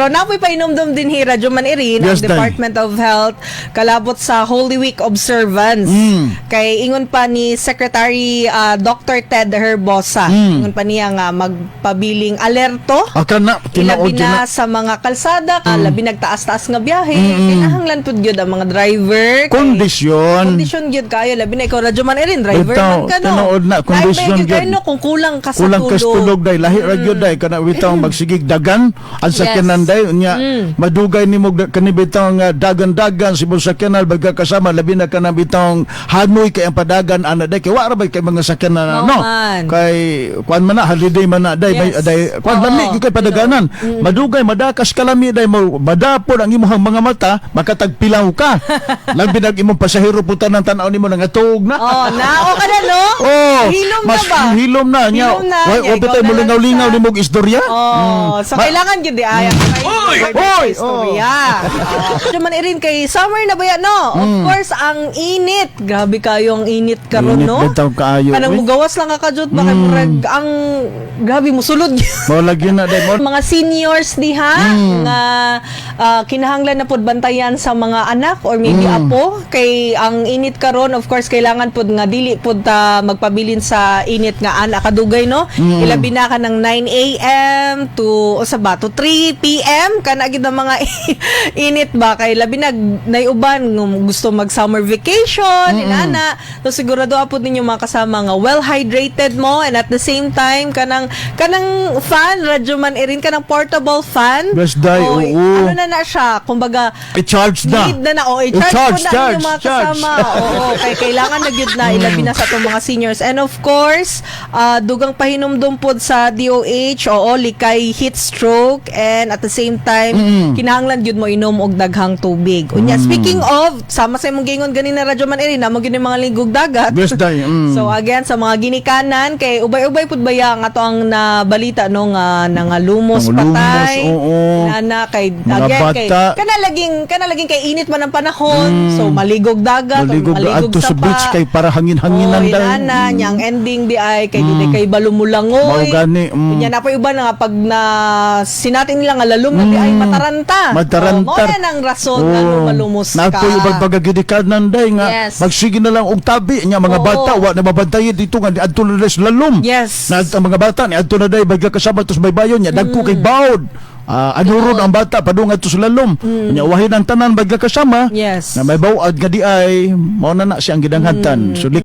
Pero napoy painomdom din hi Radyo Manirin Yes, ang Day. Department of Health kalabot sa Holy Week observance. Kay ingon pa ni Secretary Dr. Ted Herbosa. Ingon pa niya nga magpabiling alerto. Akan na, Ilabi tinaod na na. sa mga kalsada, labi nagtaas-taas nga biyahe. Kinahanglan pud gyud ang mga driver. Kondisyon. Kondisyon gyud kayo labi na ikaw Radyo Manirin driver Bitaw, man ka no. tinuod na, kondisyon Driver gyud kayo, gyud. no, kung kulang ka sa Kulang kas tulog. tulog day lahi ra gyud day kana bitaw magsigig dagan ang sakyanan day unya madugay nimo kani bitaw nga dagan-dagan sibol sakyanan baga kasama labi na kana bitaw hanoy kay ang padagan ana day kay wa ra bay kay mga sakyanan no man. kay kuan man na holiday man na day Yes. day kuan Oo. lami gyud kay padaganan madugay madakas kalami day mo madapon ang imong mga mata makatagpilaw ka labi nag imong pasahero puta ng tan-aw nimo nangatog na. Oh, nao ka na no? Oh, Hilom mas na ba? hilom na nya. Hilom na. Wa Nya, ikaw bitay na mo lang lingaw-lingaw sa- ni mog istorya. Oh, so kailangan gyud di ay Oy! istorya. Naman irin kay summer na ba yan, no? Of course, ang init. Grabe kayo ang init karon, Init no? bitaw kaayo. Kanang mugawas lang ka jud ba kay murag ang grabe mo sulod. Mo lagi na day mo. Mga seniors diha nga kinahanglan na pud bantayan sa mga anak or maybe apo kay ang init karon of course kailangan pud nga dili pud ta magpabilin sa init nga ana kadugay no ilabi na ka ng 9 a.m. to o sa ba to 3 p.m. kana gid ang mga init ba kay labi na naiuban ng gusto mag summer vacation inana so sigurado apod ninyo mga kasama nga well hydrated mo and at the same time kanang fan radyo man irin kanang portable fan. Best day, O, oo. ano na siya kumbaga I-charge na. need na o i-charge po na Charge, yung mga charge. kasama oo kay kailangan na gyud na ilabi na sa itong mga seniors and of course dugang pahinumdum pod sa DOH oo likay heat stroke and at the same time kinahanglan gyud mo inom og daghang tubig unya speaking of sama sa imong gingon ganina radyo man iri na mo gyud yung mga ligog dagat Best day. so again sa mga ginikanan kay ubay-ubay pud ba yang ato ang nabalita no nga nangalumos Nangalumos, patay oo. nana kay Mga again kay bata. kana laging kay init man ang panahon so maligog dagat Maligog o maligog adto sa pa. beach kay para hangin-hanginan Oy, day. nana nyang ending di ay kay di kay balumulangoy Mao gani, Kunya na pa iba na nga pag na sinatin nila nga lalum na di ay mataranta Mataranta. mo na ang rason nga lumalumos ka Napoy bagbagagidikad nanday nga Yes. magsige na lang og tabi nya mga Oo. bata wa na mabantayan dito nga adto na des lalom. Yes. Na ang mga bata ni adto na day bagya kasama tos baybayon nya dagko kay bawd. Anuron ang bata padung adto sa lalom. Nya wahin ang tanan bagya kasama. Yes. Na may bawad nga di ay mao na siyang gidanghantan. So